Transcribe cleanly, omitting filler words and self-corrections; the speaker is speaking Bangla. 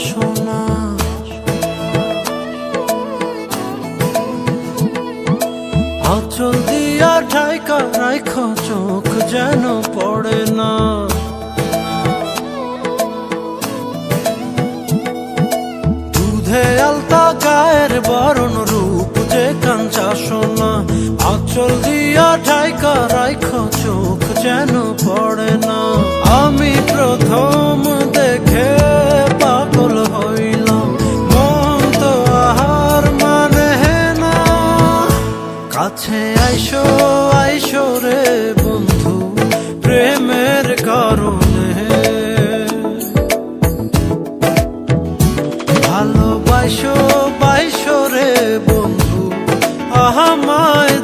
শোনা। আঁচল দিয়া ঢাইকা রাইখো চোখ যেন পড়ে না। দুধে আলতা গায়ের বরণ রূপ যে কাঞ্চা সোনা। আঁচল দিয়া ঢাইকা রাইখো চোখ যেন পড়ে না। আমি প্রথম দেখে পাগল হইলাম, মন তো আহার মানে না। কাছে আইসো আইসো রে বন্ধু প্রেমের কারণে। ভালোবাসো বাইসো রে বন্ধু আমায়